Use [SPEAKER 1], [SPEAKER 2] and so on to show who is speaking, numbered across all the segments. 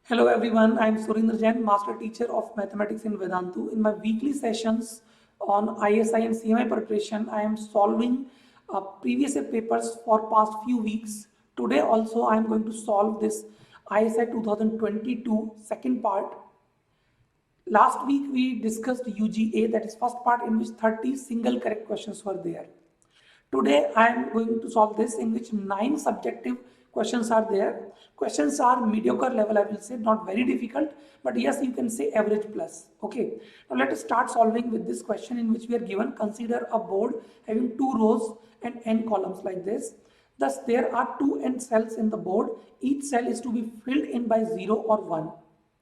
[SPEAKER 1] Hello everyone, I am Surendra, Master Teacher of Mathematics in Vedantu. In my weekly sessions on ISI and CMI preparation, I am solving previous year papers for past few weeks. Today also I am going to solve this ISI 2022 second part. Last week we discussed UGA, that is first part, in which 30 single correct questions were there. Today I am going to solve this, in which 9 subjective questions are there. Questions are mediocre level, I will say, not very difficult, but yes, you can say average plus. Okay, now let us start solving with this question, in which we are given: consider a board having 2 rows and n columns like this. Thus there are 2 n cells in the board. Each cell is to be filled in by 0 or 1.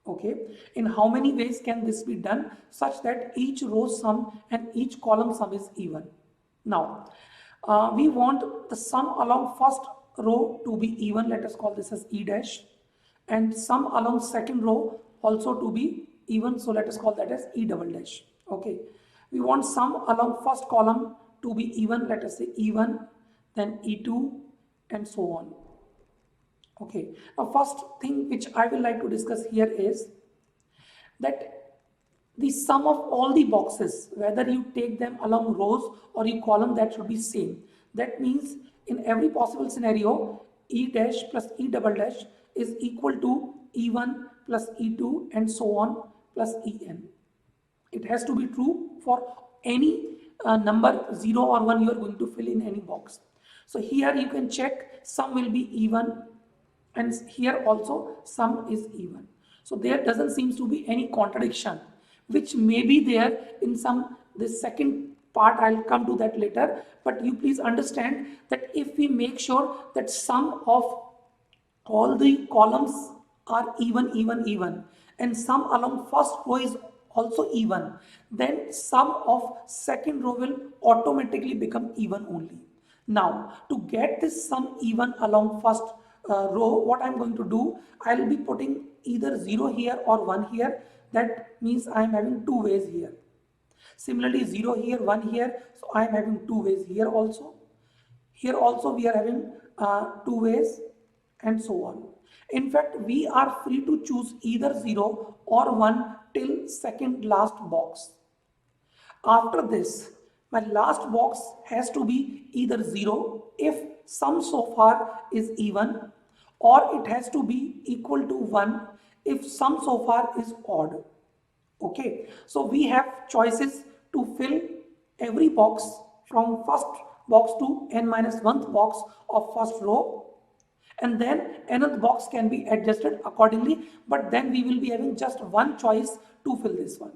[SPEAKER 1] Okay, in how many ways can this be done such that each row sum and each column sum is even? Now we want the sum along first row to be even. Let us call this as E dash, and sum along second row also to be even, so let us call that as E double dash. Okay, we want sum along first column to be even. Let us say E1, then E2, and so on. Okay, now first thing which I will like to discuss here is that the sum of all the boxes, whether you take them along rows or you column, that should be same. That means in every possible scenario, E dash plus E double dash is equal to E1 plus E2 and so on plus En. It has to be true for any number 0 or 1 you are going to fill in any box. So here you can check sum will be even, and here also sum is even. So there doesn't seem to be any contradiction, which may be there in some this second part. I'll come to that later, but you please understand that if we make sure that sum of all the columns are even, and sum along first row is also even, then sum of second row will automatically become even only. Now to get this sum even along first row, what I'm going to do, I'll be putting either 0 here or 1 here. That means I'm having 2 ways here. Similarly 0 here, 1 here, so I'm having 2 ways here also. Here also we are having 2 ways, and so on. In fact, we are free to choose either 0 or 1 till second last box. After this, my last box has to be either 0 if sum so far is even, or it has to be equal to 1 if sum so far is odd. Okay, so we have choices to fill every box from first box to n minus 1th box of first row, and then nth box can be adjusted accordingly, but then we will be having just one choice to fill this one.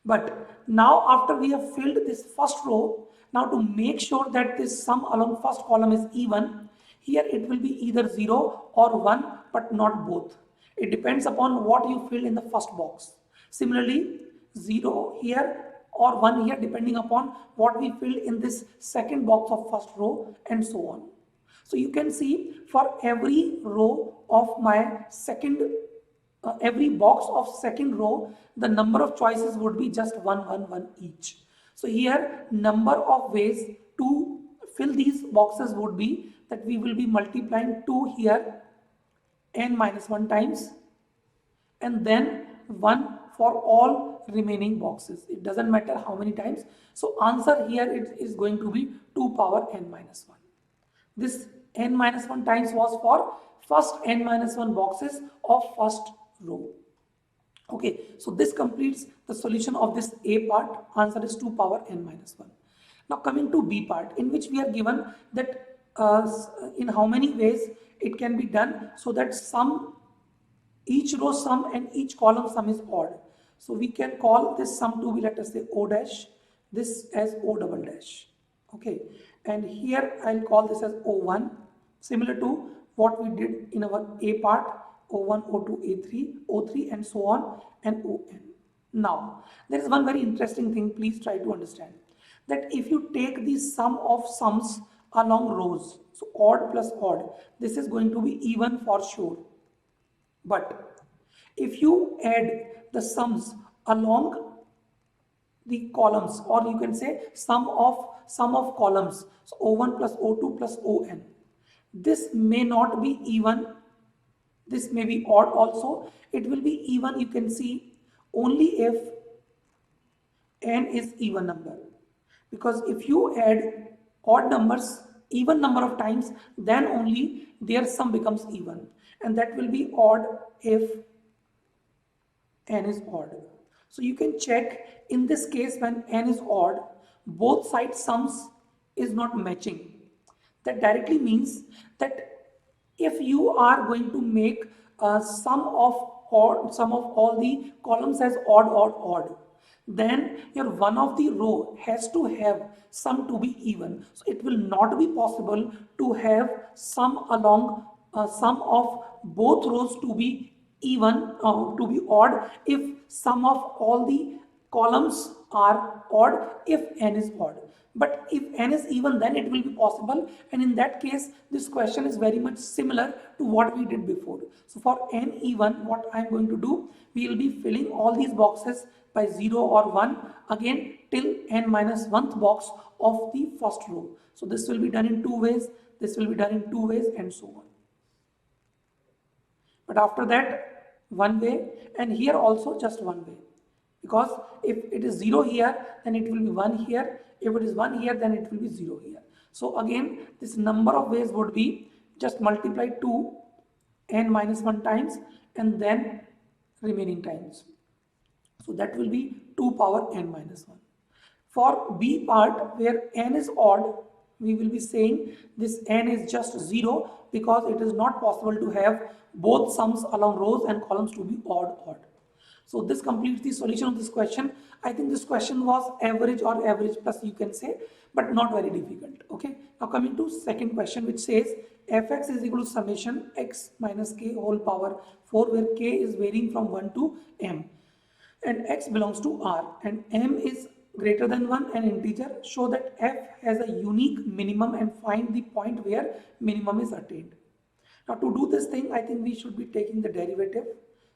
[SPEAKER 1] But now after we have filled this first row, now to make sure that this sum along first column is even, here it will be either 0 or 1, but not both. It depends upon what you fill in the first box. Similarly, 0 here or 1 here, depending upon what we fill in this second box of first row, and so on. So you can see for every row of my every box of second row, the number of choices would be just 1 each. So here number of ways to fill these boxes would be that we will be multiplying 2 here n minus 1 times, and then 1 for all remaining boxes. It doesn't matter how many times. So answer here it is going to be 2 power n minus 1. This n minus 1 times was for first n minus 1 boxes of first row. Okay, so this completes the solution of this A part. Answer is 2 power n minus 1. Now coming to B part, in which we are given that in how many ways it can be done so that each row sum and each column sum is odd. So we can call this sum to be, let us say, O dash, this as O double dash. Okay, and here I'll call this as O1, similar to what we did in our A part, O1, O2, A3, O3, and so on, and On. Now, there is one very interesting thing, please try to understand, that if you take the sum of sums along rows, so odd plus odd, this is going to be even for sure. But if you add the sums along the columns, or you can say sum of columns, so O1 plus O2 plus On, this may not be even This may be odd also. It will be even, you can see, only if n is even number. Because if you add odd numbers even number of times, then only their sum becomes even. And that will be odd if n is odd. So you can check in this case when n is odd, both side sums is not matching. That directly means that if you are going to make a sum of all the columns as odd, then your one of the row has to have sum to be even. So it will not be possible to have sum along sum of both rows to be even, to be odd if sum of all the columns are odd if n is odd. But if n is even, then it will be possible, and in that case this question is very much similar to what we did before. So for n even, what I am going to do, we will be filling all these boxes by 0 or 1 again till n minus 1th box of the first row. So this will be done in two ways, this will be done in two ways, and so on. But after that, one way, and here also just one way. Because if it is 0 here, then it will be 1 here. If it is 1 here, then it will be 0 here. So again, this number of ways would be just multiply 2 n minus 1 times and then remaining times. So that will be 2 power n minus 1. For B part, where n is odd, we will be saying this n is just 0 because it is not possible to have both sums along rows and columns to be odd. So this completes the solution of this question. I think this question was average or average plus, you can say, but not very difficult. Okay. Now coming to second question, which says fx is equal to summation x minus k whole power 4, where k is varying from 1 to m and x belongs to R and m is greater than 1 and integer. Show that f has a unique minimum and find the point where minimum is attained. Now to do this thing, I think we should be taking the derivative.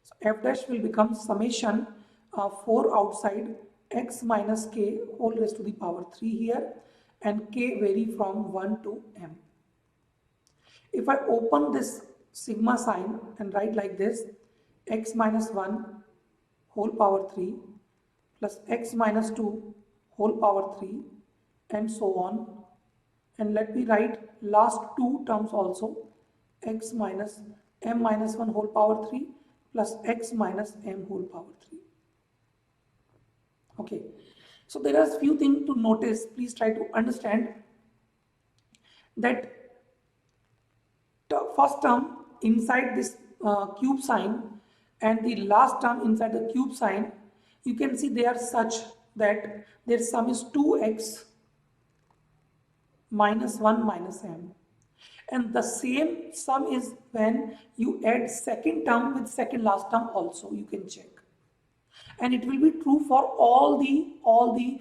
[SPEAKER 1] So f dash will become summation 4 outside x minus k whole raised to the power 3 here, and k vary from 1 to m. If I open this sigma sign and write like this, x minus 1 whole power 3 plus x minus 2 whole power 3 and so on, and let me write last two terms also, x minus m minus 1 whole power 3 plus x minus m whole power 3. Okay, so there are a few things to notice. Please try to understand that the first term inside this cube sign and the last term inside the cube sign, you can see they are such that their sum is 2x minus 1 minus m. And the same sum is when you add second term with second last term also, you can check. And it will be true for all the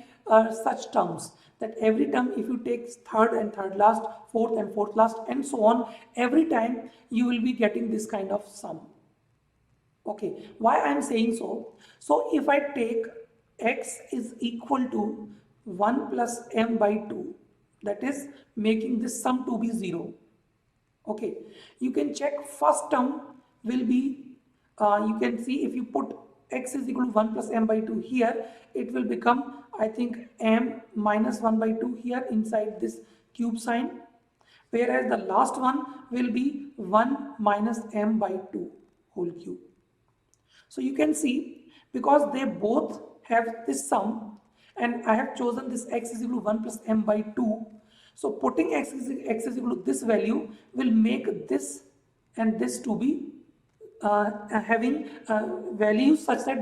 [SPEAKER 1] such terms, that every term if you take third and third last, fourth and fourth last, and so on, every time you will be getting this kind of sum. Okay, why I am saying so? So if I take x is equal to 1 plus m by 2, that is making this sum to be 0. Okay, you can check first term will be, you can see if you put x is equal to 1 plus m by 2 here, it will become, I think, m minus 1 by 2 here inside this cube sign, whereas the last one will be 1 minus m by 2 whole cube. So you can see, because they both have this sum and I have chosen this x is equal to 1 plus m by 2. So putting x is equal to this value will make this and this to be having values such that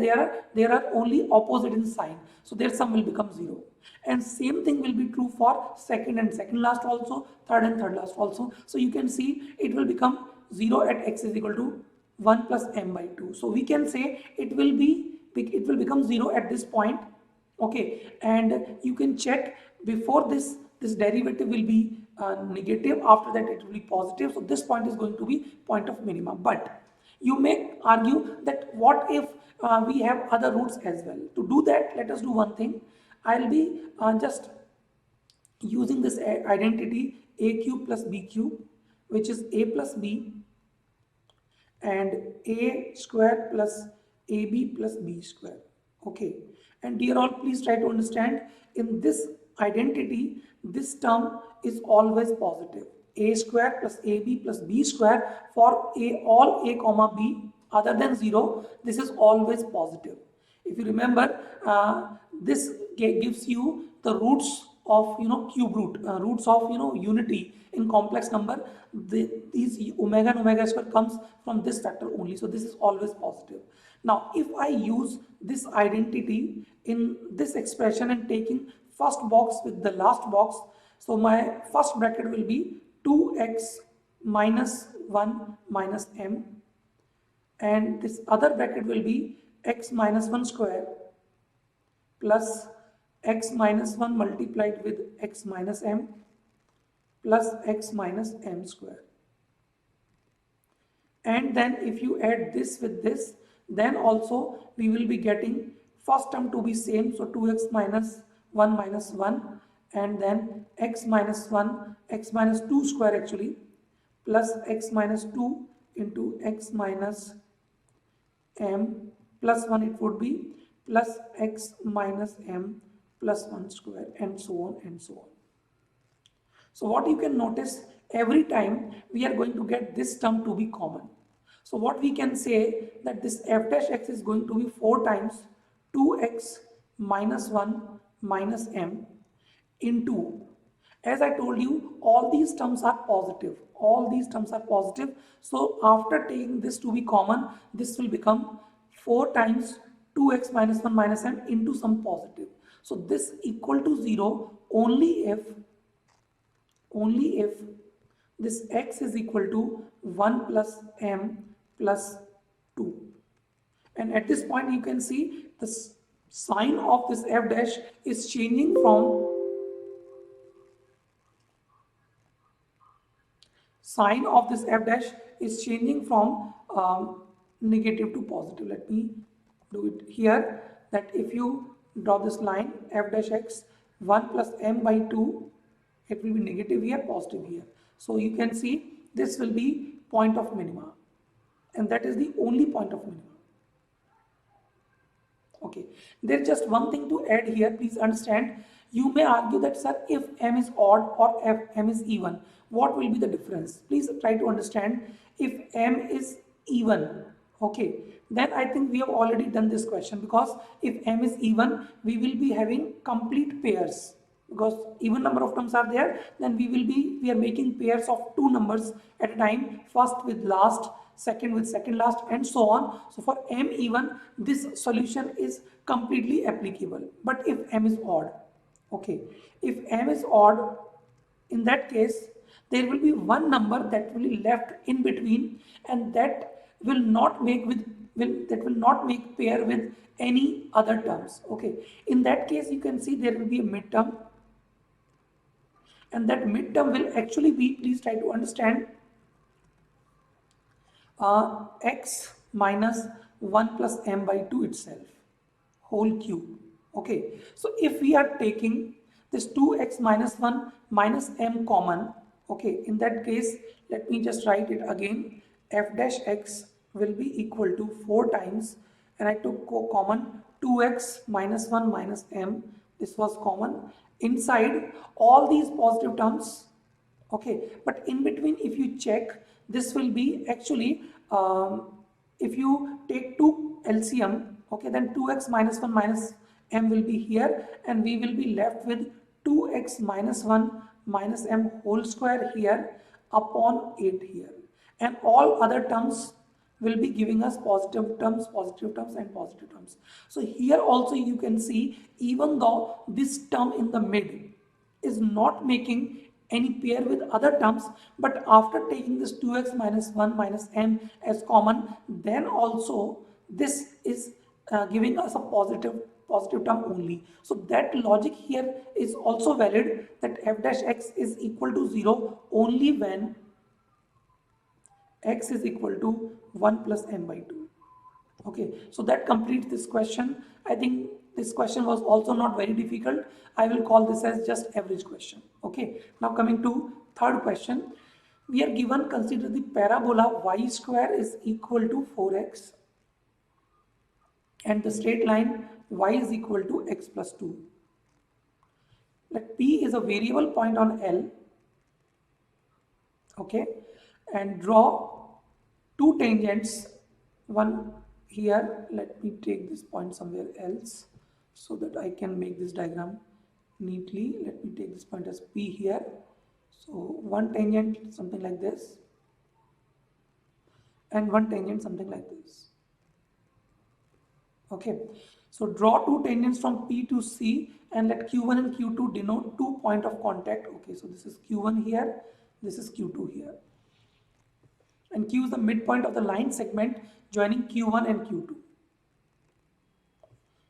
[SPEAKER 1] they are only opposite in sign. So their sum will become 0. And same thing will be true for second and second last also, third and third last also. So you can see it will become 0 at x is equal to 1 plus m by 2. So we can say it will become 0 at this point. Okay, and you can check before this derivative will be negative, after that it will be positive. So this point is going to be point of minimum. But you may argue that what if we have other roots as well? To do that, let us do one thing. I'll be just using this identity a cube plus b cube, which is a plus b, and a square plus ab plus b square. Okay, and dear all, please try to understand, in this identity this term is always positive. A square plus ab plus b square for all a comma b other than 0, this is always positive. If you remember, this gives you the roots of cube root, roots of unity in complex number. These omega and omega square comes from this factor only, so this is always positive. Now if I use this identity in this expression and taking first box with the last box, so my first bracket will be 2x minus 1 minus m, and this other bracket will be x minus 1 square plus x minus 1 multiplied with x minus m plus x minus m square. And then if you add this with this, then also we will be getting first term to be same, so 2x minus 1 minus 1, and then x minus 1, x minus 2 square actually, plus x minus 2 into x minus m plus 1, it would be plus x minus m plus 1 square, and so on and so on. So what you can notice, every time we are going to get this term to be common. So what we can say, that this f dash x is going to be 4 times 2x minus 1 minus m into, as I told you, all these terms are positive. All these terms are positive. So after taking this to be common, this will become 4 times 2x minus 1 minus m into some positive. So this equal to 0 only if this x is equal to 1 plus m plus 2. And at this point you can see the sign of this f dash is changing from negative to positive. Let me do it here, that if you draw this line f dash x 1 plus m by 2, it will be negative here, positive here. So you can see this will be point of minima, and that is the only point of minima. Okay, there's just one thing to add here, please understand. You may argue that, sir, if m is odd or if m is even, what will be the difference? Please try to understand. If m is even, okay, then I think we have already done this question, because if m is even, we will be having complete pairs, because even number of terms are there, then we are making pairs of 2 numbers at a time, first with last, second with second last, and so on. So for m even, this solution is completely applicable. But if m is odd, okay, if m is odd, in that case there will be one number that will be left in between, and that will not make pair with any other terms. Okay, in that case you can see there will be a midterm, and that midterm will actually be, please try to understand, x minus 1 plus m by 2 itself, whole cube. Okay, so if we are taking this 2x minus 1 minus m common, okay, in that case let me just write it again, f dash x will be equal to 4 times, and I took common 2x minus 1 minus m, this was common, inside all these positive terms. Okay, but in between if you check, this will be actually, if you take 2 LCM, okay, then 2x minus 1 minus m will be here, and we will be left with 2x minus 1 minus m whole square here upon 8 here, and all other terms will be giving us positive terms and positive terms. So here also you can see, even though this term in the mid is not making any pair with other terms, but after taking this 2x minus 1 minus m as common, then also this is giving us a positive term only. So that logic here is also valid, that f dash x is equal to 0 only when x is equal to 1 plus m by 2. Okay, so that completes this question. I think this question was also not very difficult. I will call this as just average question. Okay, now coming to third question. we are given, consider the parabola y square is equal to 4x and the straight line y is equal to x plus 2. Let P is a variable point on L, okay, and draw two tangents, one here, let me take this point somewhere else so that I can make this diagram neatly. Let me take this point as P here. So one tangent something like this and one tangent something like this. Okay, so draw two tangents from P to C and let Q1 and Q2 denote 2 points of contact. Okay, so this is Q1 here, this is Q2 here. And Q is the midpoint of the line segment joining Q1 and Q2.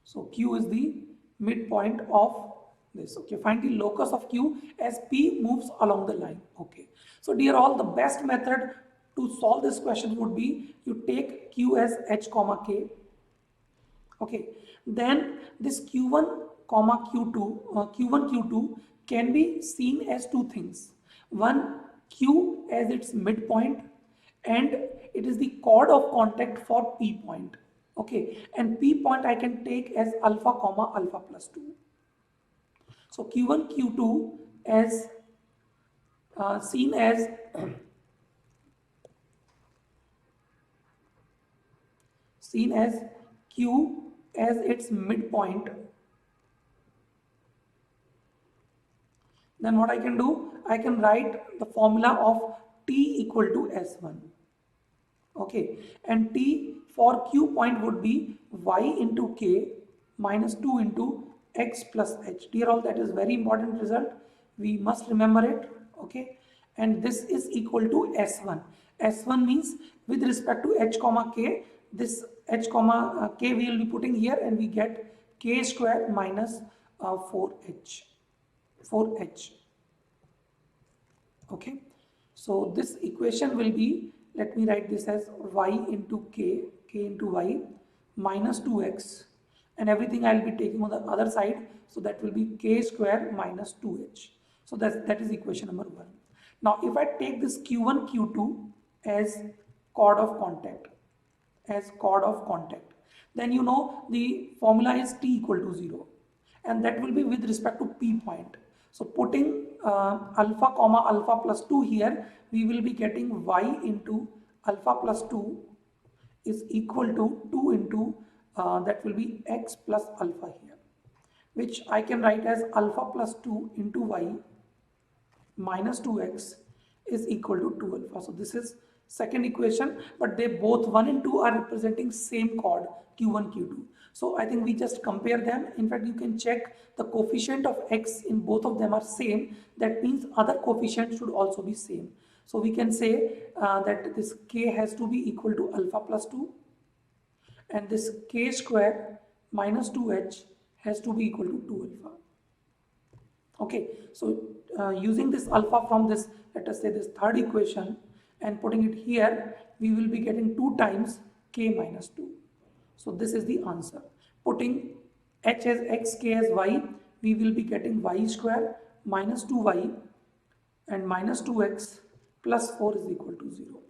[SPEAKER 1] So Q is the midpoint of this. Okay, find the locus of Q as P moves along the line. Okay, so dear all, the best method to solve this question would be you take Q as H comma K. Okay, then this Q1 comma Q2, Q1 Q2 can be seen as two things. One, Q as its midpoint and it is the chord of contact for P point. Okay, and P point I can take as alpha comma alpha plus 2. So Q1 Q2 as seen as Q as its midpoint. Then what I can do, I can write the formula of T equal to S1. Okay, and T for Q point would be y into K minus 2 into x plus h. Dear all, that is very important result. We must remember it. Okay, and this is equal to S1. S1 means with respect to h comma k, this h comma k we will be putting here and we get k square minus 4h. Okay, so this equation will be, let me write this as y into k into y minus 2x, and everything I will be taking on the other side, so that will be k square minus 2h. So that is equation number 1. Now if I take this Q1 Q2 as chord of contact, then you know the formula is T equal to 0 and that will be with respect to P point. So putting alpha comma alpha plus 2 here, we will be getting y into alpha plus 2 is equal to 2 into that will be x plus alpha here, which I can write as alpha plus 2 into y minus 2x is equal to 2 alpha. So this is second equation, but they both 1 and 2 are representing same chord Q1 Q2. So I think we just compare them. In fact, you can check the coefficient of x in both of them are same. That means other coefficients should also be same. So we can say that this k has to be equal to alpha plus 2 and this k square minus 2h has to be equal to 2 alpha. Okay, so using this alpha from this, let us say this third equation and putting it here, we will be getting 2 times k minus 2. So this is the answer. Putting h as x, k as y, we will be getting y square minus 2y and minus 2x plus 4 is equal to 0.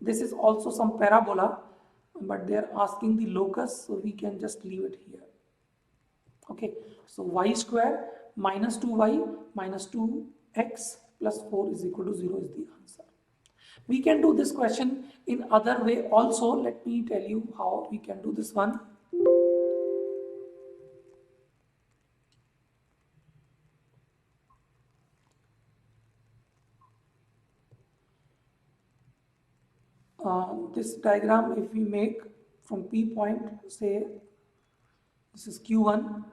[SPEAKER 1] This is also some parabola, but they are asking the locus, so we can just leave it here. Okay, so y square minus 2y minus 2x plus 4 is equal to 0 is the answer. We can do this question in other way also. Let me tell you how we can do this one. This diagram, if we make from P point, say this is Q1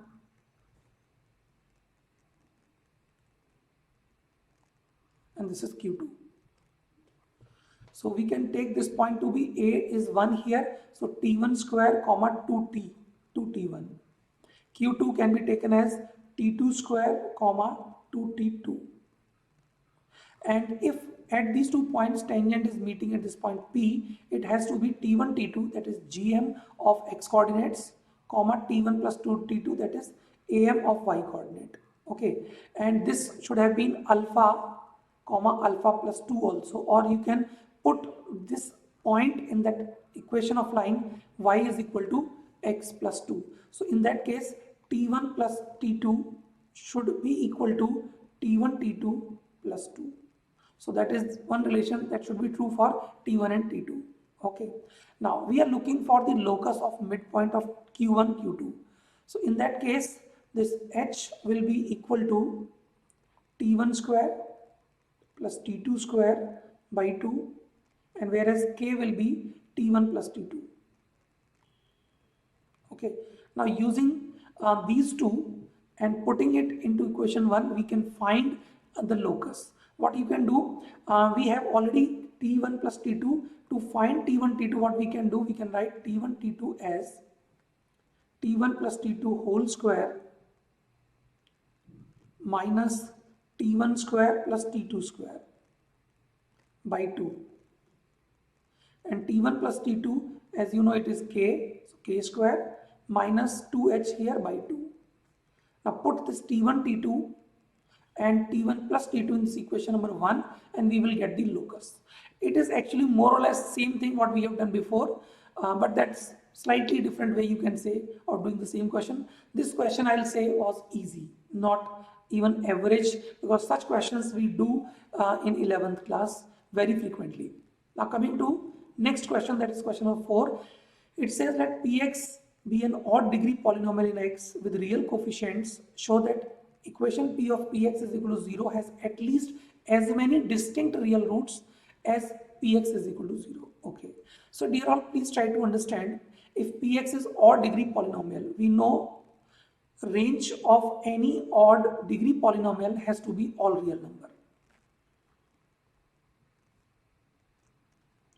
[SPEAKER 1] and this is Q2. So we can take this point to be A is 1 here, so T1 square comma 2T1. Q2 can be taken as T2 square comma 2T2. And if at these 2 points tangent is meeting at this point P, it has to be T1 T2, that is GM of x coordinates, comma T1 plus 2T2, that is AM of y coordinate. Okay, and this should have been alpha comma alpha plus 2 also, or you can put this point in that equation of line y is equal to x plus 2. So in that case t1 plus t2 should be equal to t1 t2 plus 2. So that is one relation that should be true for t1 and t2. Okay, now we are looking for the locus of midpoint of q1 q2. So in that case this h will be equal to t1 square plus t2 square by 2, and whereas k will be t1 plus t2. Okay, now using these two and putting it into equation 1, we can find the locus. What you can do, we have already t1 plus t2. To find t1 t2, what we can do, we can write t1 t2 as t1 plus t2 whole square minus t1 square plus t2 square by 2, and t1 plus t2, as you know, it is k, so k square minus 2h here by 2. Now put this t1 t2 and t1 plus t2 in this equation number 1, and we will get the locus. It is actually more or less same thing what we have done before, but that's slightly different way you can say, or doing the same question. This question I'll say was easy, not even average, because such questions we do in 11th class very frequently. Now coming to next question, that is question number 4. It says that px be an odd degree polynomial in x with real coefficients. Show that equation p of px is equal to 0 has at least as many distinct real roots as px is equal to 0. Okay, so dear all, please try to understand, if px is odd degree polynomial, we know range of any odd degree polynomial has to be all real number.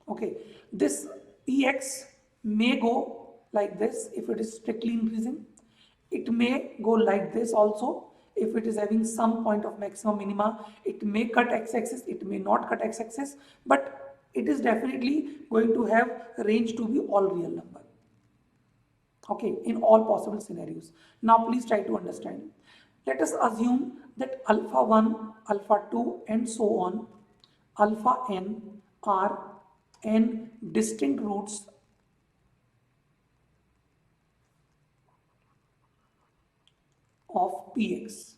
[SPEAKER 1] Okay, this px may go like this if it is strictly increasing. It may go like this also if it is having some point of maximum minima. It may cut x-axis, it may not cut x-axis, but it is definitely going to have range to be all real number. Okay, in all possible scenarios. Now please try to understand. Let us assume that alpha 1, alpha 2 and so on, alpha n are n distinct roots of px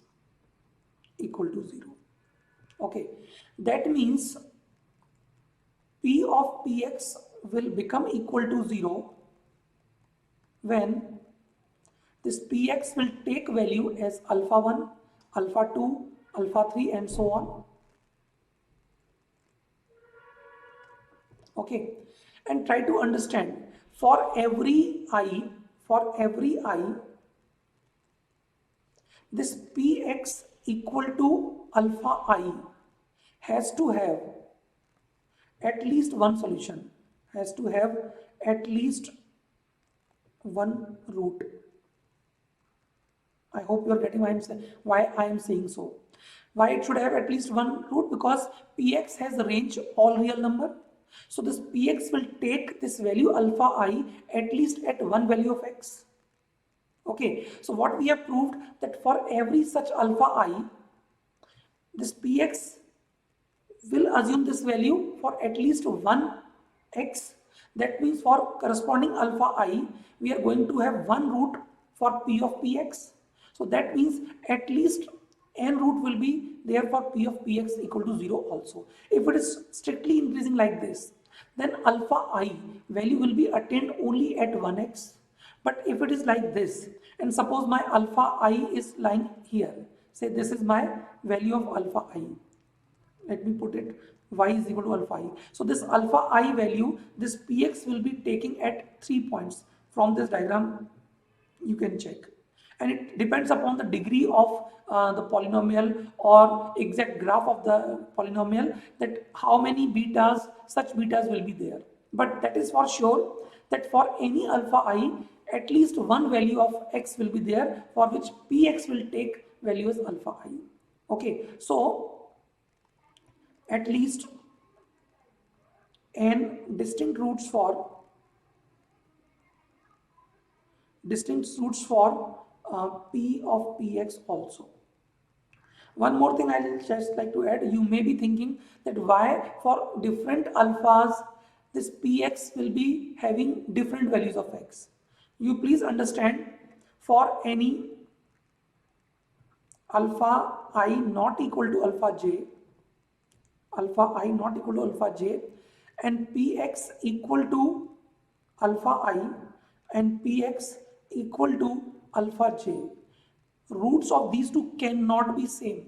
[SPEAKER 1] equal to 0. Okay, that means p of px will become equal to 0 when this px will take value as alpha 1, alpha 2, alpha 3 and so on. Okay, and try to understand, for every i, this px equal to alpha I has to have at least one solution, has to have at least one root. I hope you are getting why I am saying so. Why it should have at least one root? Because px has a range all real number. So this px will take this value alpha I at least at one value of x. Okay, so what we have proved, that for every such alpha I, this px will assume this value for at least one x. That means for corresponding alpha I, we are going to have one root for p of px. So that means at least n root will be there for p of px equal to 0 also. If it is strictly increasing like this, then alpha I value will be attained only at 1x. But if it is like this, and suppose my alpha I is lying here, say this is my value of alpha I. Let me put it, y is equal to alpha I. So this alpha I value, this px will be taking at 3 points. From this diagram, you can check. And it depends upon the degree of the polynomial or exact graph of the polynomial, that how many betas, such betas will be there. But that is for sure that for any alpha I, at least one value of x will be there for which px will take value as alpha I. Okay, so at least n distinct roots for p of px also. One more thing I'll just like to add, you may be thinking that why for different alphas this px will be having different values of x. You please understand, for any alpha I not equal to alpha j, and px equal to alpha I and px equal to alpha j, roots of these two cannot be same.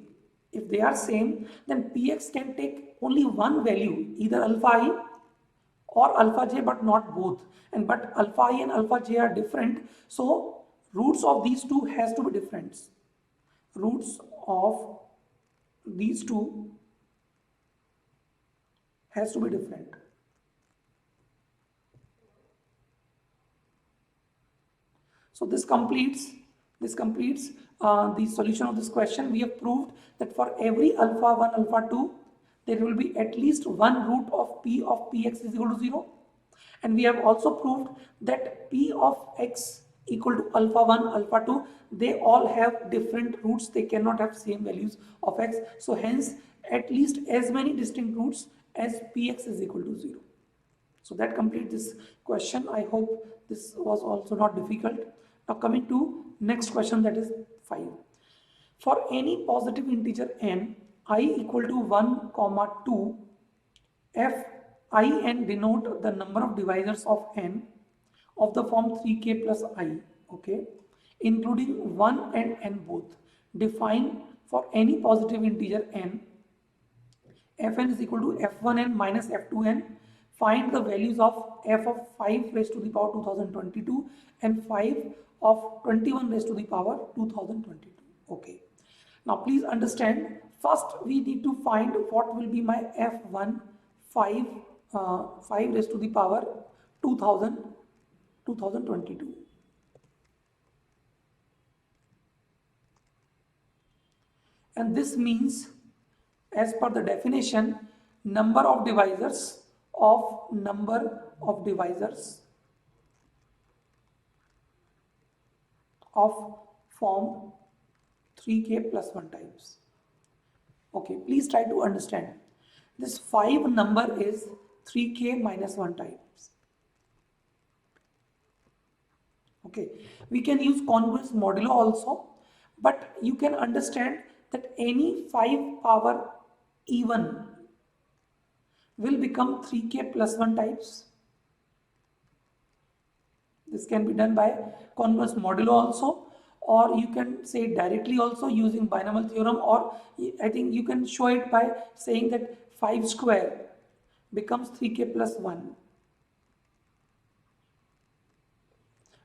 [SPEAKER 1] If they are same, then px can take only one value, either alpha I or alpha j, but not both. And but alpha I and alpha j are different, so roots of these two has to be different. Roots of these two has to be different. So this completes the solution of this question. We have proved that for every alpha 1, alpha 2, there will be at least one root of p of px is equal to 0. And we have also proved that p of x equal to alpha 1, alpha 2, they all have different roots. They cannot have same values of x. So hence, at least as many distinct roots as px is equal to 0. So that completes this question. I hope this was also not difficult. Now coming to next question, that is 5. For any positive integer n, I equal to 1, 2, f I n denote the number of divisors of n of the form 3k plus I, okay, including 1 and n both. Define for any positive integer n, fn is equal to f1n minus f2n. Find the values of f of 5 raised to the power 2022 and 5 of 21 raised to the power 2022. Okay. Now please understand, first we need to find what will be my f1 5 raised to the power 2022. And this means, as per the definition, number of divisors of form 3k plus 1 times. Okay, please try to understand. This 5 number is 3k minus 1 times. Okay, we can use congruence modulo also, but you can understand that any 5 power even will become 3k plus 1 times. This can be done by congruence modulo also, or you can say it directly also using binomial theorem, or I think you can show it by saying that 5 square becomes 3k plus 1.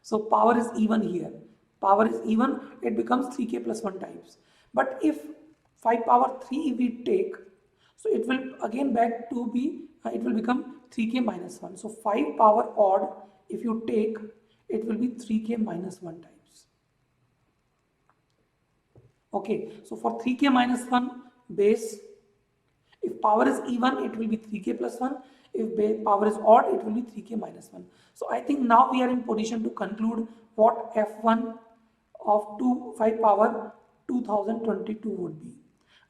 [SPEAKER 1] So power is even here. Power is even, it becomes 3k plus 1 times. But if 5 power 3 we take, so it will again back to be, it will become 3k minus 1. So 5 power odd, if you take, it will be 3k minus 1 times. Okay, so for 3k minus 1 base, if power is even, it will be 3k plus 1. If power is odd, it will be 3k minus 1. So I think now we are in position to conclude what f1 of 5 power 2022 would be.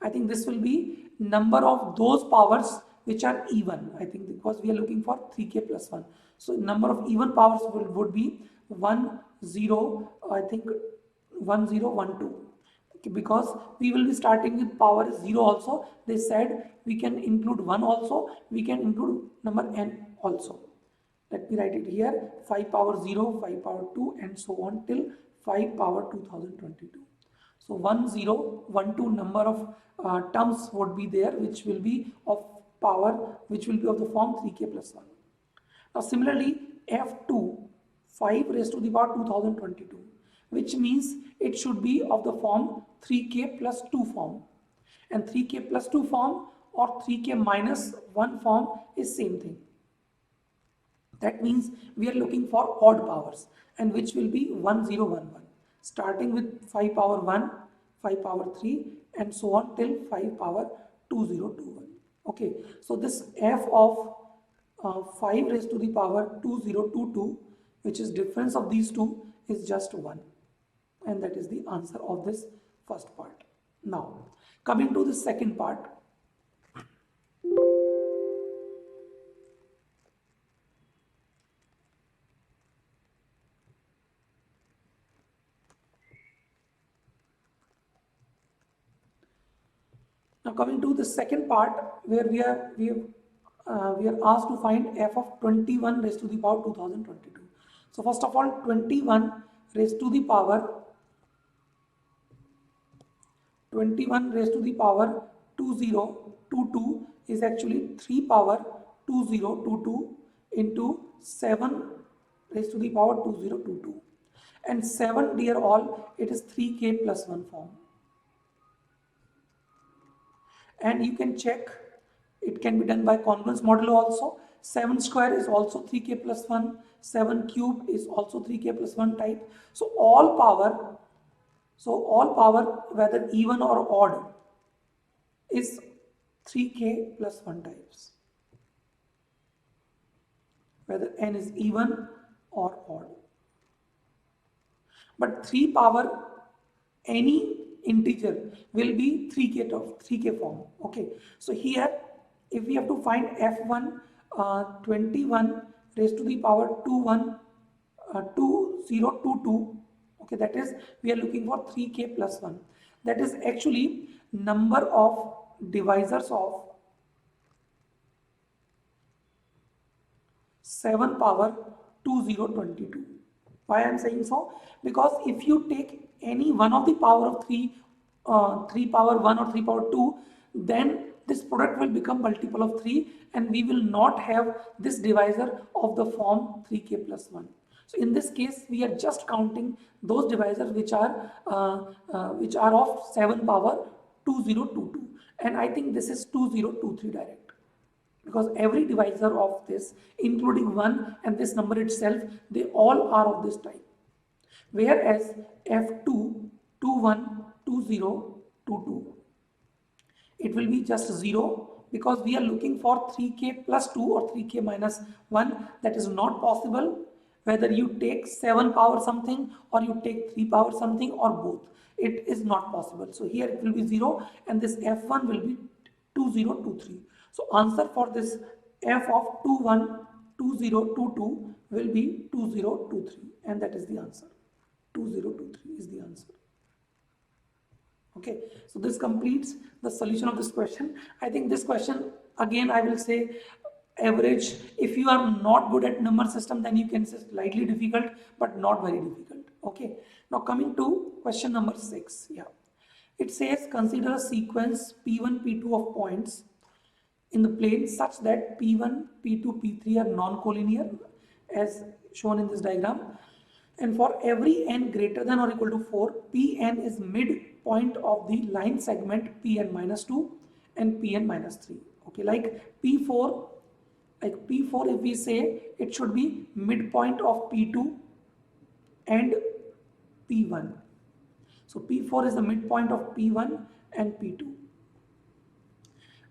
[SPEAKER 1] I think this will be number of those powers which are even. I think because we are looking for 3k plus 1. So number of even powers would be 1, 0, I think 1, 0, 1, 2. Okay, because we will be starting with power 0 also. They said we can include 1 also. We can include number n also. Let me write it here. 5 power 0, 5 power 2 and so on till 5 power 2022. So 1, 0, 1, 2 number of terms would be there, which will be of power, which will be of the form 3k plus 1. Now similarly, f2, 5 raised to the power 2022, which means it should be of the form 3k plus 2 form. And 3k plus 2 form or 3k minus 1 form is same thing. That means we are looking for odd powers, and which will be 1, 0, 1, 1. Starting with 5 power 1, 5 power 3 and so on till 5 power 2021. Okay, so this f of 5 raised to the power 2022, which is difference of these two, is just 1. And that is the answer of this first part. Now, Coming to the second part. Now coming to the second part, where we are asked to find f of 21 raised to the power 2022. So first of all, 21 raised to the power 2022 is actually 3 power 2022 into 7 raised to the power 2022, and 7, dear all, it is 3k plus 1 form. And you can check, it can be done by congruence model also. 7 square is also 3k plus 1, 7 cube is also 3k plus 1 type. So all power, whether even or odd, is 3k plus 1 types, whether n is even or odd. But 3 power any integer will be 3k form. Okay, so here if we have to find f1, 21 raised to the power 2022, okay, that is we are looking for 3k plus 1. That is actually number of divisors of 7 power 2022. Why I am saying so? Because if you take any one of the power of 3 power 1 or 3 power 2, then this product will become multiple of 3, and we will not have this divisor of the form 3k plus 1. So in this case, we are just counting those divisors which are of 7 power 2022, and I think this is 2023 direct, because every divisor of this, including 1 and this number itself, they all are of this type. Whereas f2, 21, 20, 22, it will be just 0, because we are looking for 3k plus 2 or 3k minus 1. That is not possible, whether you take 7 power something or you take 3 power something or both. It is not possible. So here it will be 0, and this f1 will be 2023. So answer for this f of 21, 2022 will be 2023, and that is the answer. 2023 is the answer. Okay, so this completes the solution of this question. I think this question, again, I will say average. If you are not good at number system, then you can say slightly difficult, but not very difficult. Okay, now coming to question number 6. Yeah, it says consider a sequence P1, P2 of points in the plane such that P1, P2, P3 are non-collinear as shown in this diagram. And for every n greater than or equal to 4, Pn is midpoint of the line segment Pn minus 2 and Pn minus 3. Okay, like P4, if we say it should be midpoint of P2 and P1. So P4 is the midpoint of P1 and P2.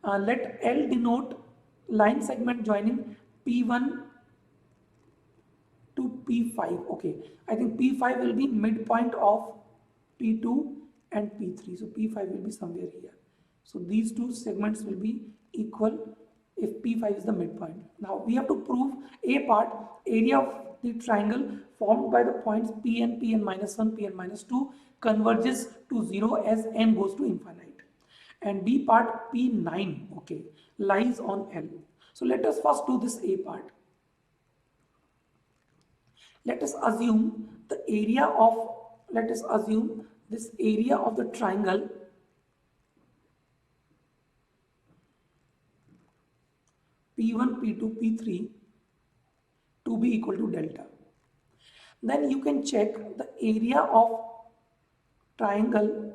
[SPEAKER 1] Let L denote line segment joining P1 to P5. Okay, I think P5 will be midpoint of P2 and P3. So P5 will be somewhere here. So these two segments will be equal if P5 is the midpoint. Now we have to prove a part, area of the triangle formed by the points Pn, Pn minus 1, Pn minus 2 converges to 0 as n goes to infinite. And B part, P9, okay, lies on L. So let us first do this A part. Let us assume the area of, this area of the triangle P1, P2, P3 to be equal to delta. Then you can check the area of triangle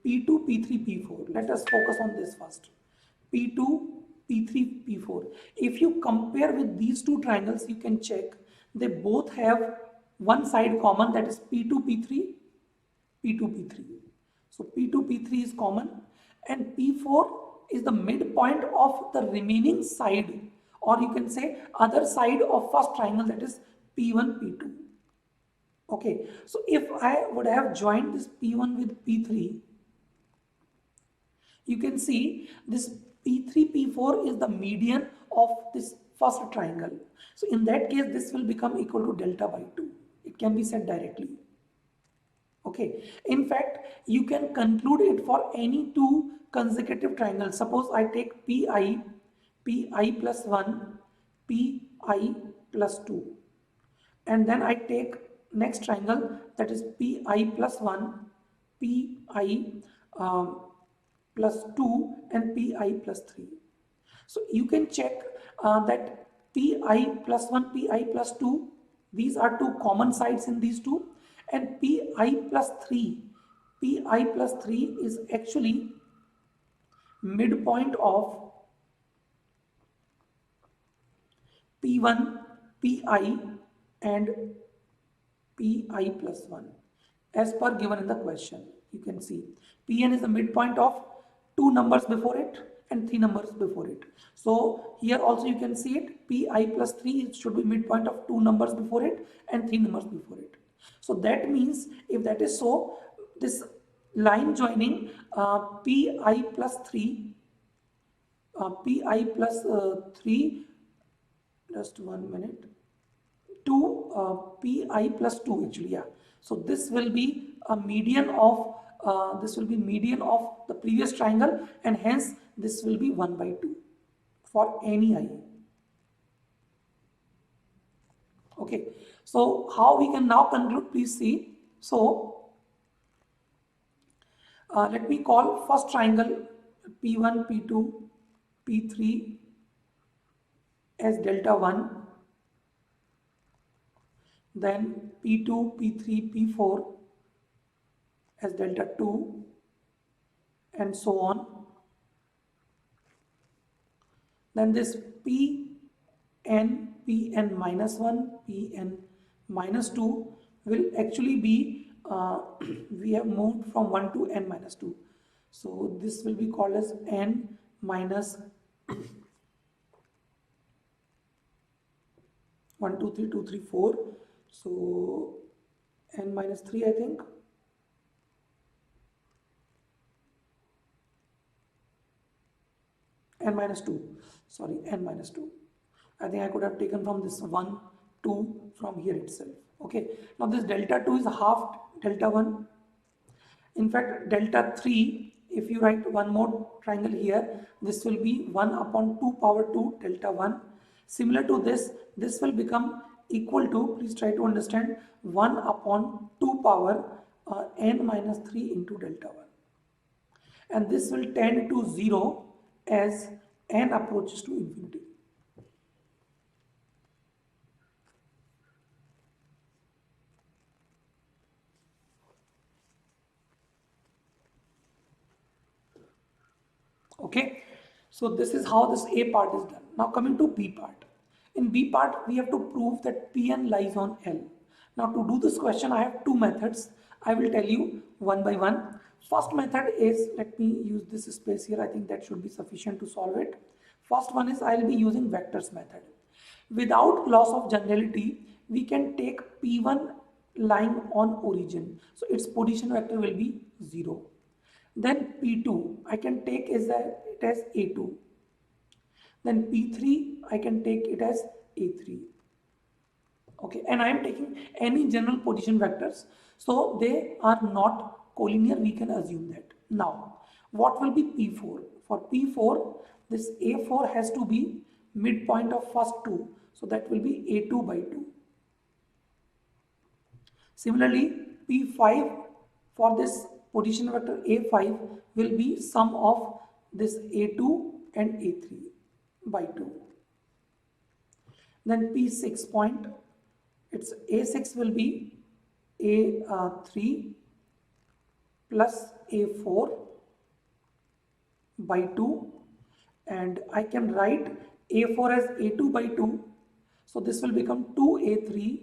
[SPEAKER 1] P2, P3, P4. Let us focus on this first. P2, P3, P4. If you compare with these two triangles, you can check they both have one side common, that is P2, P3, P2, P3. So P2, P3 is common, and P4 is the midpoint of the remaining side, or you can say other side of first triangle, that is P1, P2. Okay, so if I would have joined this P1 with P3, you can see this P3, P4 is the median of this first triangle. So in that case, this will become equal to delta by 2. It can be said directly. Okay. In fact, you can conclude it for any two consecutive triangles. Suppose I take Pi plus 1, Pi plus 2. And then I take next triangle, that is Pi plus 1, Pi plus 2 and Pi plus 3. So you can check that Pi plus 1, Pi plus 2, these are two common sides in these two, and Pi plus 3 is actually midpoint of P1, Pi and Pi plus 1 as per given in the question. You can see Pn is the midpoint of two numbers before it and three numbers before it. So here also you can see it, Pi plus 3 it should be midpoint of two numbers before it and three numbers before it. So that means if that is so, this line joining Pi plus 3, just 1 minute, to Pi plus 2 actually, yeah. So this will be a median of the previous triangle, and hence this will be 1 by 2 for any I. Okay, so how we can now conclude, please see. So let me call first triangle P1, P2, P3 as delta 1, then P2, P3, P4 as delta 2, and so on. Then this Pn minus 1, Pn minus 2 will actually be, we have moved from 1 to n minus 2. So this will be called as n minus 1, 2, 3, 2, 3, 4. So n minus 3, I think. N minus 2, sorry, n minus 2. I think I could have taken from this 1, 2 from here itself. Okay, now this delta 2 is half delta 1. In fact, delta 3, if you write one more triangle here, this will be 1 upon 2 power 2 delta 1. Similar to this will become equal to, please try to understand, 1 upon 2 power n minus 3 into delta 1. And this will tend to 0 as n approaches to infinity. Okay, so this is how this A part is done. Now coming to B part. In B part, we have to prove that Pn lies on L. Now to do this question, I have two methods. I will tell you one by one. First method is, let me use this space here. I think that should be sufficient to solve it. First one is I will be using vectors method. Without loss of generality, we can take P1 lying on origin. So its position vector will be 0. Then P2, I can take it as A2. Then P3, I can take it as A3. Okay, and I am taking any general position vectors. So they are not collinear, we can assume that. Now, what will be P4? For P4, this A4 has to be midpoint of first two. So that will be A2 by 2. Similarly, P5 for this position vector A5 will be sum of this A2 and A3 by 2. Then P6 point, its A6 will be A3 plus A4 by 2, and I can write A4 as A2 by 2. So this will become 2A3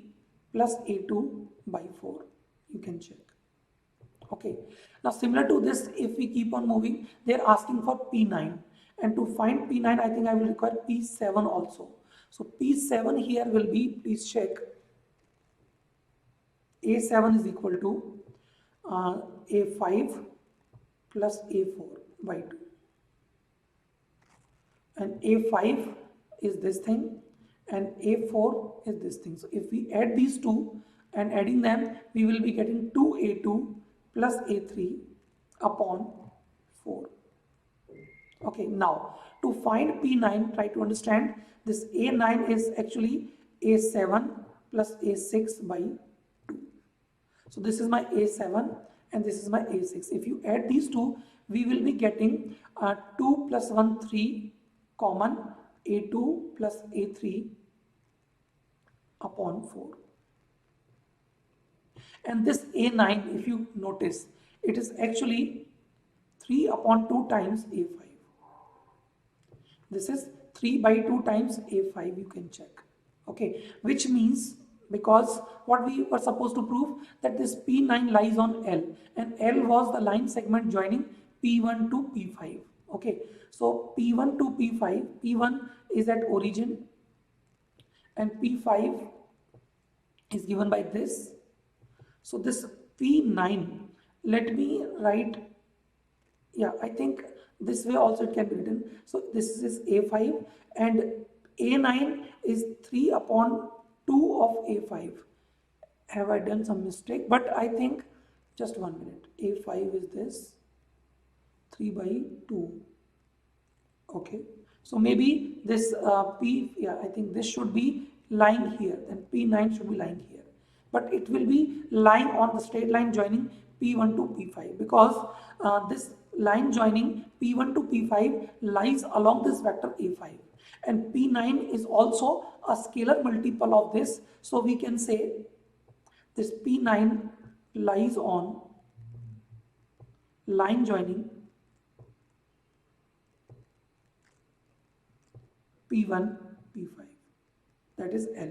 [SPEAKER 1] plus A2 by 4. You can check. Okay, now similar to this, if we keep on moving, they are asking for P9, and to find P9 I think I will require P7 also. So P7 here will be, please check, A7 is equal to A5 plus A4 by 2. and A5 is this thing, and A4 is this thing. So if we add these two and adding them, we will be getting 2A2 plus A3 upon 4. Okay, now to find P9, try to understand this A9 is actually A7 plus A6 by 2. So this is my A7 and this is my A6. If you add these two, we will be getting 2 plus 1, 3 common A2 plus A3 upon 4. And this A9, if you notice, it is actually 3 upon 2 times A5. This is 3 by 2 times A5, you can check. Okay, which means, because what we were supposed to prove, that this P9 lies on L, and L was the line segment joining P1 to P5. Okay, so P1 to P5, P1 is at origin and P5 is given by this. So this P9, let me write, yeah, I think this way also it can be written. So this is A5 and A9 is 3 upon 2 of A5. Have I done some mistake? But I think, just 1 minute, A5 is this 3 by 2. Okay, so maybe this P, yeah, I think this should be lying here, and P9 should be lying here, but it will be lying on the straight line joining P1 to P5, because this line joining P1 to P5 lies along this vector A5, and P9 is also a scalar multiple of this, so we can say this P9 lies on line joining P1, P5, that is L.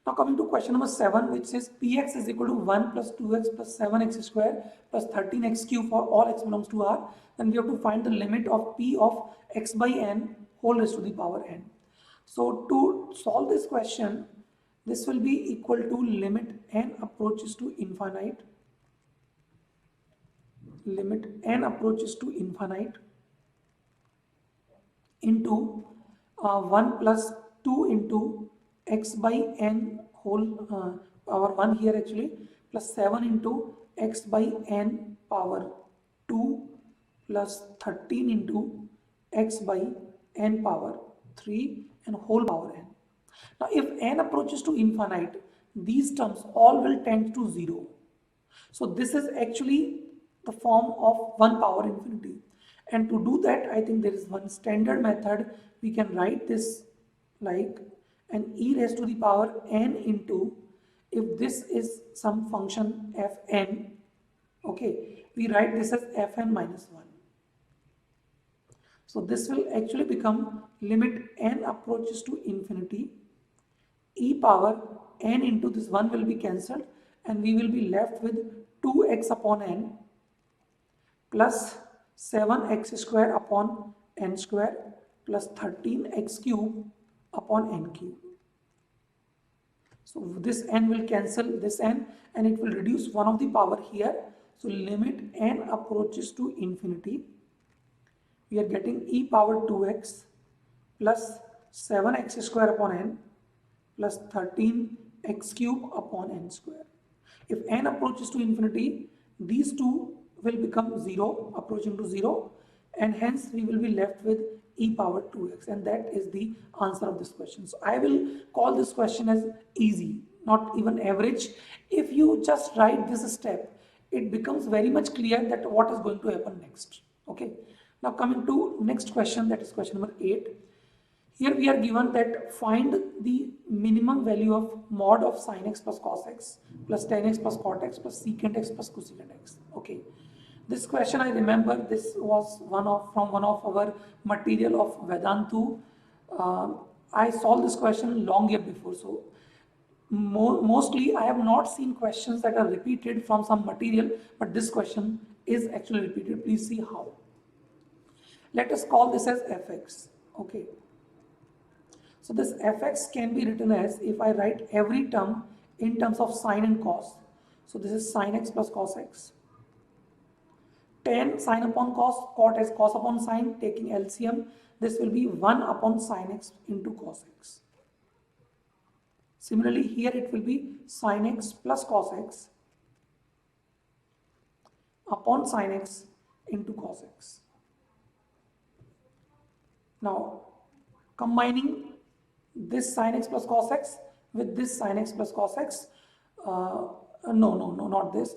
[SPEAKER 1] Now coming to question number 7, which says Px is equal to 1 plus 2x plus 7x square plus 13x cube for all x belongs to R. Then we have to find the limit of P of x by n whole raised to the power n. So to solve this question, this will be equal to limit n approaches to infinite, limit n approaches to infinite into 1 plus 2 into x by n whole power 1 here actually, plus 7 into x by n power 2 plus 13 into x by n power 3 and whole power n. Now if n approaches to infinite, these terms all will tend to 0. So this is actually the form of 1 power infinity. And to do that, I think there is one standard method. We can write this like an e raised to the power n into, if this is some function fn, okay, we write this as fn minus 1. So this will actually become limit n approaches to infinity, e power n into this 1 will be cancelled, and we will be left with 2x upon n plus 7x square upon n square plus 13x cube upon n cube. So this n will cancel this n and it will reduce one of the power here. So limit n approaches to infinity, we are getting e power 2x plus 7x square upon n plus 13x cube upon n square. If n approaches to infinity, these two will become 0, approaching to 0, and hence we will be left with e power 2x, and that is the answer of this question. So I will call this question as easy, not even average. If you just write this step, it becomes very much clear that what is going to happen next. Okay, now coming to next question, that is question number 8. Here we are given that find the minimum value of mod of sin x plus cos x plus tan x plus cot x plus secant x plus cosecant x. Okay, this question I remember, this was from one of our material of Vedantu. I solved this question long year before, so mostly I have not seen questions that are repeated from some material, but this question is actually repeated. Please see how. Let us call this as fx. Okay, so this fx can be written as, if I write every term in terms of sine and cos, so this is sin x plus cos x, tan sine upon cos, cot as cos upon sine, taking LCM, this will be 1 upon sin x into cos x. Similarly, here it will be sin x plus cos x upon sin x into cos x. Now, combining this sin x plus cos x with this sin x plus cos x, not this,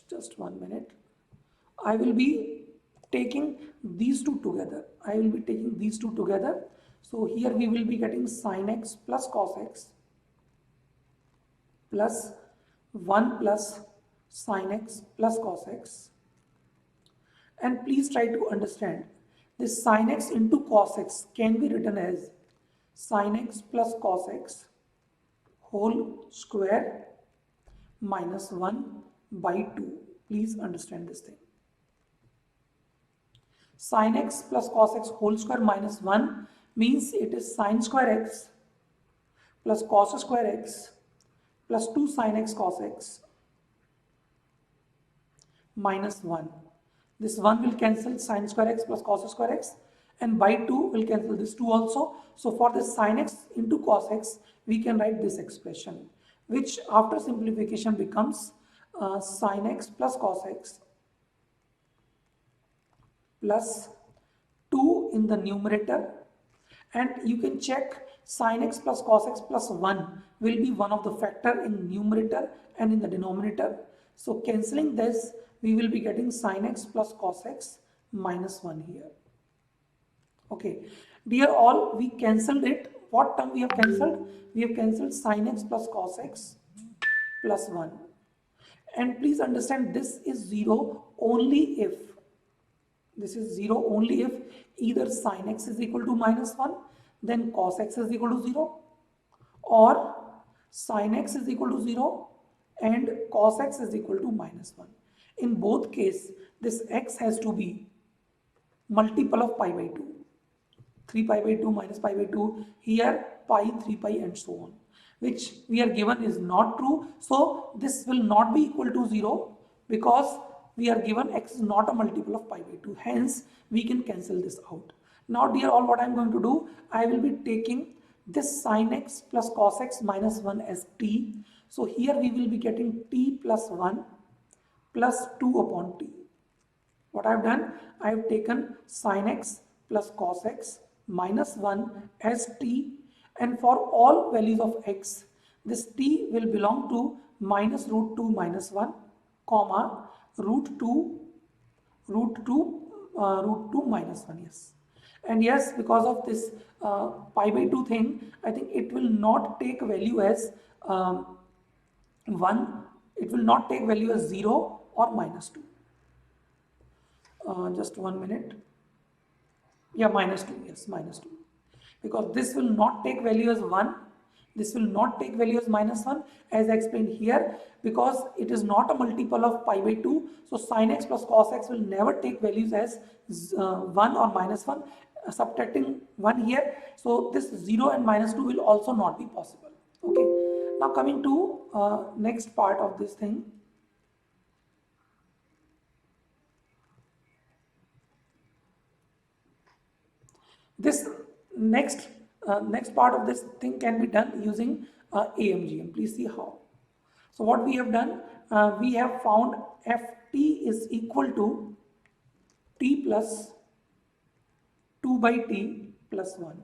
[SPEAKER 1] just 1 minute. I will be taking these two together. So here we will be getting sin x plus cos x plus 1 plus sin x plus cos x. And please try to understand, this sin x into cos x can be written as sin x plus cos x whole square minus 1 by 2. Please understand this thing. Sin x plus cos x whole square minus 1 means it is sin square x plus cos square x plus 2 sin x cos x minus 1. This 1 will cancel sin square x plus cos square x, and by 2 will cancel this 2 also. So for this sin x into cos x, we can write this expression, which after simplification becomes sin x plus cos x plus 2 in the numerator, and you can check sin x plus cos x plus 1 will be one of the factor in numerator and in the denominator. So cancelling this, we will be getting sin x plus cos x minus 1 here. Okay, dear all, we cancelled it. What term we have cancelled? We have cancelled sin x plus cos x plus 1. And please understand, this is 0 only if, either sin x is equal to minus 1, then cos x is equal to 0, or sin x is equal to 0 and cos x is equal to minus 1. In both cases, this x has to be multiple of pi by 2. 3 pi by 2 minus pi by 2, here pi, 3 pi and so on, which we are given is not true. So this will not be equal to 0 because we are given x is not a multiple of pi by 2. Hence, we can cancel this out. Now, dear all, what I am going to do, I will be taking this sin x plus cos x minus 1 as t. So here we will be getting t plus 1 plus 2 upon t. What I have done, I have taken sin x plus cos x minus 1 as t, and for all values of x, this t will belong to minus root 2 minus 1, comma root 2 minus 1. Yes, and yes, because of this pi by 2 thing, I think it will not take value as 1, it will not take value as 0 or minus 2. Just 1 minute. Yeah, minus 2. Yes, minus 2. Because this will not take value as 1. This will not take value as minus 1, as I explained here, because it is not a multiple of pi by 2. So sin x plus cos x will never take values as 1 or minus 1. Subtracting 1 here. So this 0 and minus 2 will also not be possible. Okay. Now coming to next part of this thing. This next part of this thing can be done using AMGM. Please see how. So what we have done, we have found ft is equal to t plus 2 by t plus 1.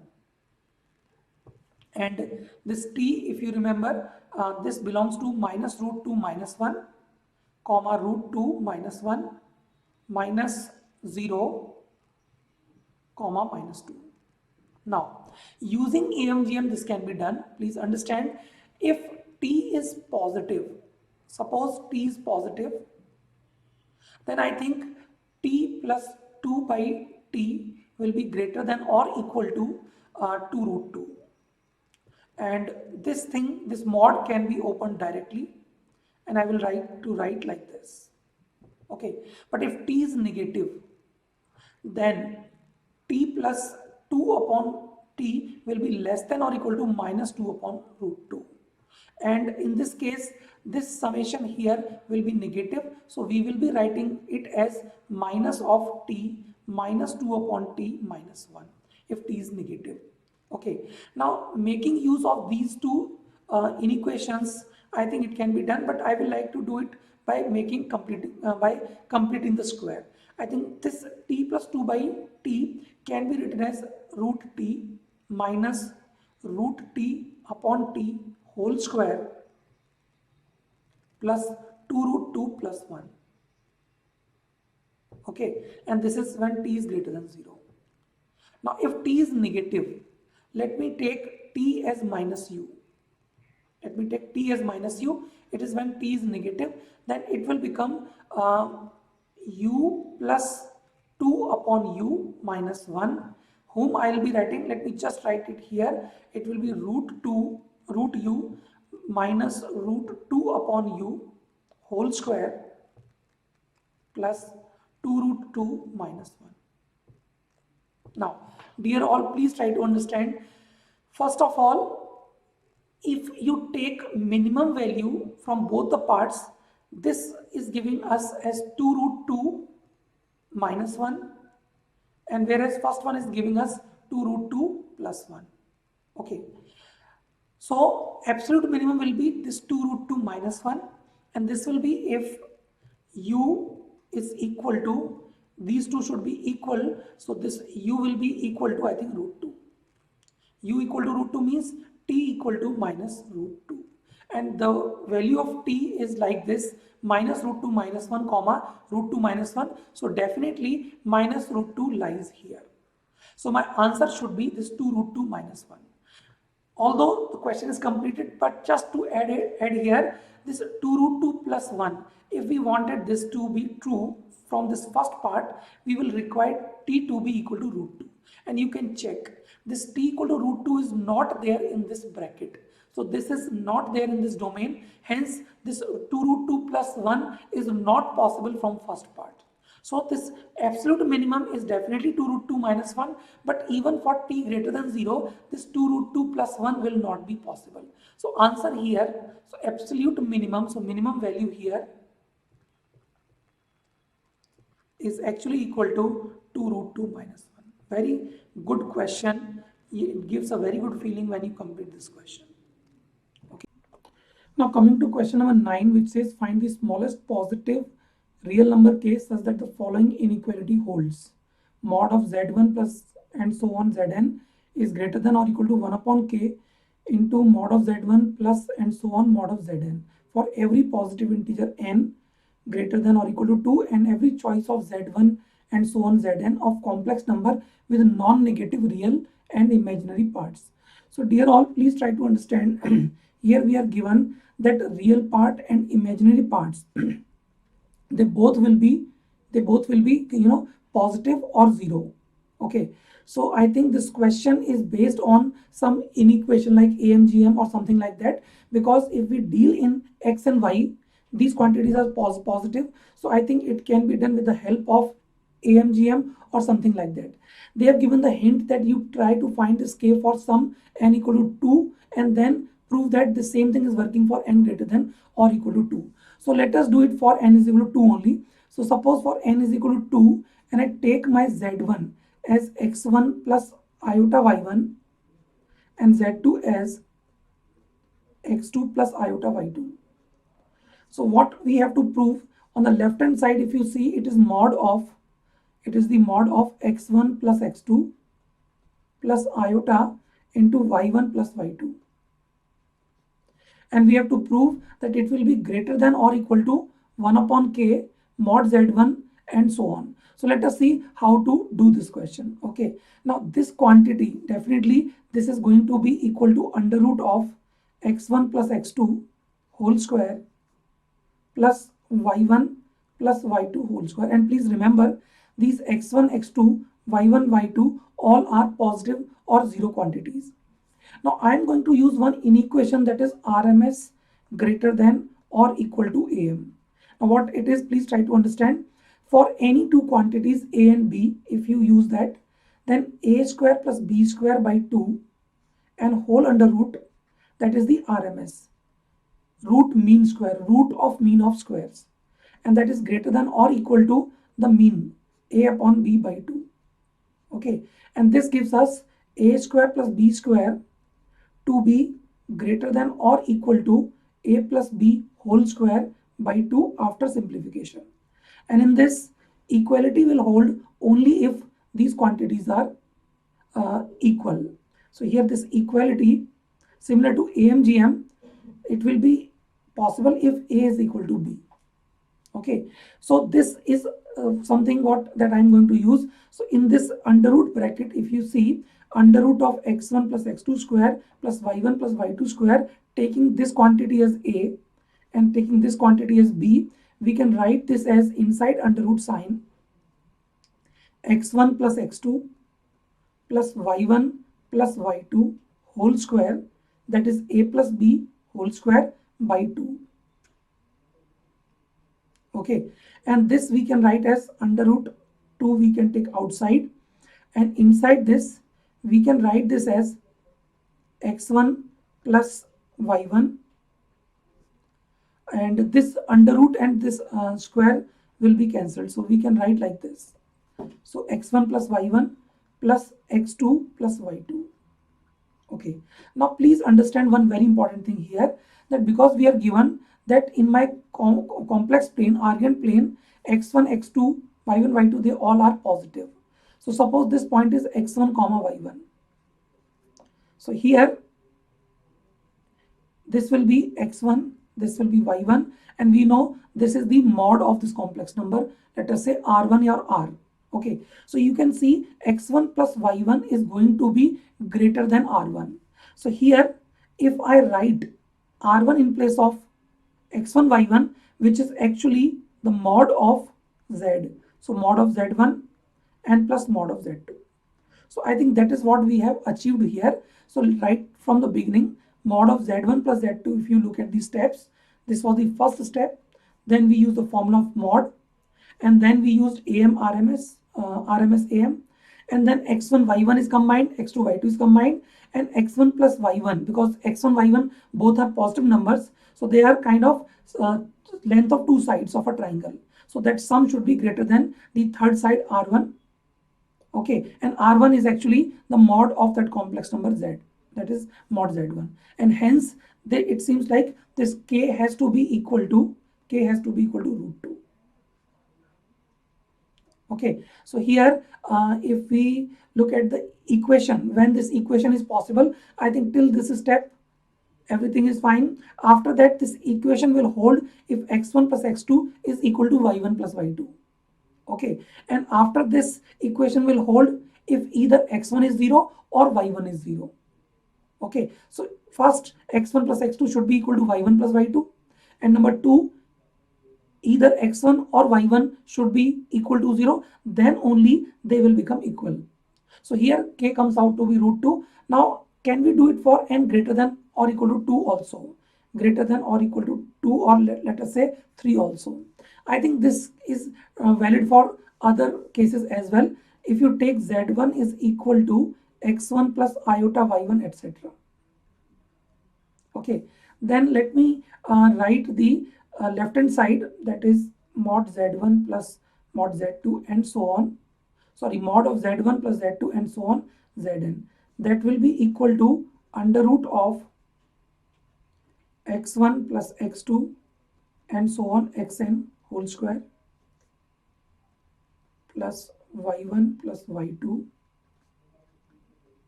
[SPEAKER 1] And this t, if you remember, this belongs to minus root 2 minus 1, comma root 2 minus 1, minus 0, comma minus 2. Now, using AMGM, this can be done. Please understand, if t is positive, suppose t is positive, then I think t plus 2 by t will be greater than or equal to 2 root 2. And this thing, this mod can be opened directly, and I will write like this. Okay, but if t is negative, then t plus 2 upon t will be less than or equal to minus 2 upon root 2. And in this case, this summation here will be negative. So we will be writing it as minus of t minus 2 upon t minus 1. if t is negative. Okay, now making use of these two inequations, I think it can be done, but I will like to do it by completing the square. I think this t plus 2 by t can be written as root t minus root t upon t whole square plus 2 root 2 plus 1. Okay, and this is when t is greater than 0. Now if t is negative, let me take t as minus u. Let me take t as minus u. It is when t is negative, then it will become u plus 2 upon u minus 1, whom I will be writing, let me just write it here, it will be root u minus root 2 upon u whole square plus 2 root 2 minus 1. Now, dear all, please try to understand. First of all, if you take minimum value from both the parts, this is giving us as 2 root 2 minus 1, and whereas first one is giving us 2 root 2 plus 1. Okay. So, absolute minimum will be this 2 root 2 minus 1, and this will be if u is equal to, these two should be equal, so this u will be equal to, I think, root 2. U equal to root 2 means t equal to minus root 2, and the value of t is like this, minus root 2 minus 1 comma root 2 minus 1, so definitely minus root 2 lies here. So my answer should be this 2 root 2 minus 1. Although the question is completed, but just to add here, this 2 root 2 plus 1, if we wanted this to be true from this first part, we will require t to be equal to root 2. And you can check, this t equal to root 2 is not there in this bracket. So this is not there in this domain. Hence, this 2 root 2 plus 1 is not possible from first part. So this absolute minimum is definitely 2 root 2 minus 1, but even for t greater than 0, this 2 root 2 plus 1 will not be possible. So answer here, so absolute minimum, so minimum value here is actually equal to 2 root 2 minus 1. Very good question. It gives a very good feeling when you complete this question. Okay. Now coming to question number 9, which says find the smallest positive real number case such that the following inequality holds. Mod of z1 plus and so on zn is greater than or equal to 1 upon k into mod of z1 plus and so on mod of zn for every positive integer n greater than or equal to 2 and every choice of z1 and so on zn of complex number with non-negative real and imaginary parts. So dear all, please try to understand. Here we are given that real part and imaginary parts they both will be positive or 0. Okay, so I think this question is based on some inequation like AMGM or something like that, because if we deal in x and y, these quantities are positive, so I think it can be done with the help of AMGM or something like that. They have given the hint that you try to find this k for some n equal to 2 and then prove that the same thing is working for n greater than or equal to 2. So let us do it for n is equal to 2 only. So suppose for n is equal to 2 and I take my z1 as x1 plus iota y1 and z2 as x2 plus iota y2. So what we have to prove on the left hand side, if you see, it is the mod of x1 plus x2 plus iota into y1 plus y2. And we have to prove that it will be greater than or equal to 1 upon k mod z1 and so on. So let us see how to do this question. Okay, now this quantity, definitely this is going to be equal to under root of x1 plus x2 whole square plus y1 plus y2 whole square. And please remember, these x1, x2, y1, y2 all are positive or 0 quantities. Now I am going to use one inequation, that is RMS greater than or equal to AM. Now what it is, please try to understand. For any two quantities A and B, if you use that, then A square plus B square by 2 and whole under root, that is the RMS. Root mean square, root of mean of squares, and that is greater than or equal to the mean A upon B by 2. Okay, and this gives us a square plus b square to be greater than or equal to a plus b whole square by 2 after simplification. And in this, equality will hold only if these quantities are equal. So here this equality, similar to AMGM, it will be possible if A is equal to B. Okay, so this is something what that I'm going to use. So in this under root bracket, if you see under root of x1 plus x2 square plus y1 plus y2 square, taking this quantity as A and taking this quantity as B, we can write this as inside under root sign x1 plus x2 plus y1 plus y2 whole square, that is a plus b whole square by 2. Okay, and this we can write as under root 2, we can take outside, and inside this we can write this as x1 plus y1, and this under root and this square will be cancelled, so we can write like this. So x1 plus y1 plus x2 plus y2. Okay, now please understand one very important thing here, that because we are given that in my complex plane, Argand plane, x1, x2, y1, y2, they all are positive. So suppose this point is x1 comma y1. So here this will be x1, this will be y1, and we know this is the mod of this complex number. Let us say r1 or r. Okay, so you can see x1 plus y1 is going to be greater than r1. So here, if I write r1 in place of x1 y1, which is actually the mod of z, so mod of z1 and plus mod of z2. So I think that is what we have achieved here. So right from the beginning, mod of z1 plus z2, if you look at the steps, this was the first step. Then we use the formula of mod, and then we used AM, RMS, RMS, AM, and then x1, y1 is combined, x2, y2 is combined, and x1 plus y1, because x1, y1 both are positive numbers, so they are kind of length of two sides of a triangle. So that sum should be greater than the third side r1. Okay, and r1 is actually the mod of that complex number z, that is mod z1, and hence it seems like this k has to be equal to root 2. Okay, so here if we look at the equation, when this equation is possible, I think till this step everything is fine. After that, this equation will hold if x1 plus x2 is equal to y1 plus y2. Okay, and after this equation will hold if either x1 is 0 or y1 is 0. Okay, so first x1 plus x2 should be equal to y1 plus y2, and number 2, either x1 or y1 should be equal to 0, then only they will become equal. So here k comes out to be root 2. Now can we do it for n greater than or equal to 2 also? Greater than or equal to 2, or let us say 3 also. I think this is valid for other cases as well. If you take z1 is equal to x1 plus iota y1, etc. Okay, then let me write the left hand side, that is mod z1 plus mod z2 and so on. Sorry, mod of z1 plus z2 and so on zn. That will be equal to under root of x1 plus x2 and so on xn whole square plus y1 plus y2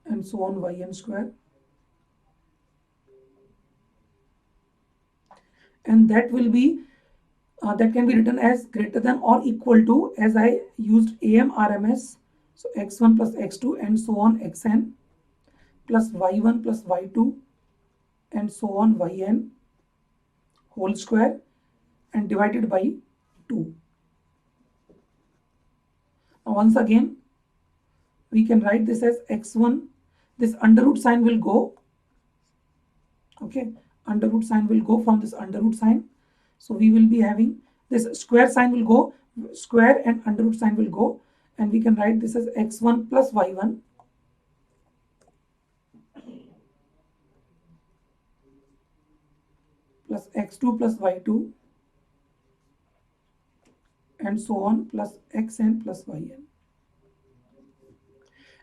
[SPEAKER 1] and so on yn square, and that will be that can be written as greater than or equal to, as I used AM RMS, so x1 plus x2 and so on xn plus y1 plus y2 and so on yn whole square and divided by 2. Now once again we can write this as x1, this under root sign will go, okay, under root sign will go from this under root sign, so we will be having this square sign will go, square and under root sign will go, and we can write this as x1 plus y1 plus x2 plus y2 and so on plus xn plus yn.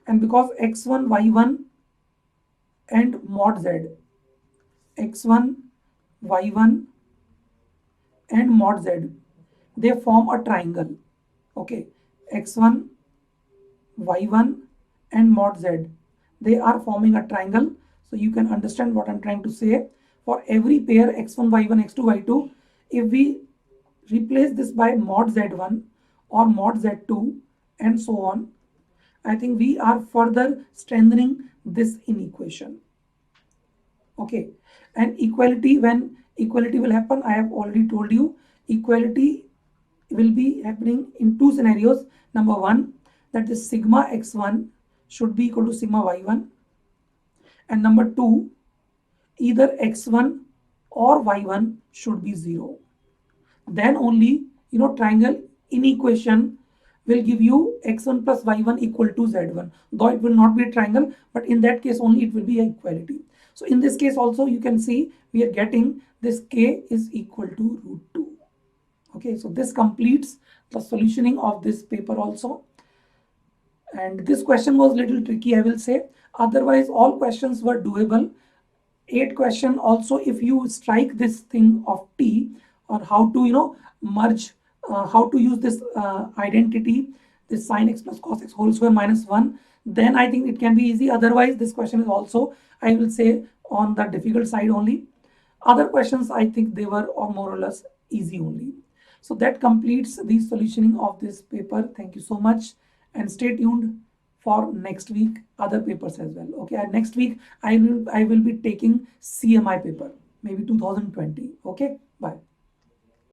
[SPEAKER 1] and because x1, y1 and mod z, x1, y1 and mod z, they form a triangle. Okay, x1, y1 and mod z, they are forming a triangle. So you can understand what I'm trying to say. For every pair x1, y1, x2, y2, if we replace this by mod z1 or mod z2 and so on, I think we are further strengthening this inequation. Okay, and equality, when equality will happen, I have already told you, equality will be happening in two scenarios. Number one, that the sigma x1 should be equal to sigma y1, and number two, either x1 or y1 should be 0. Then only, triangle inequation will give you x1 plus y1 equal to z1, though it will not be a triangle, but in that case only it will be equality. So in this case also you can see we are getting this k is equal to root 2. Okay, so this completes the solutioning of this paper also. And this question was little tricky, I will say. Otherwise all questions were doable. 8 question also, if you strike this thing of t, or how to merge, how to use this identity, this sin x plus cos x whole square minus 1, then I think it can be easy. Otherwise this question is also, I will say, on the difficult side only. Other questions, I think they were more or less easy only. So that completes the solutioning of this paper. Thank you so much, and stay tuned for next week other papers as well. Okay, and next week I will be taking CMI paper, maybe 2020. Okay, bye.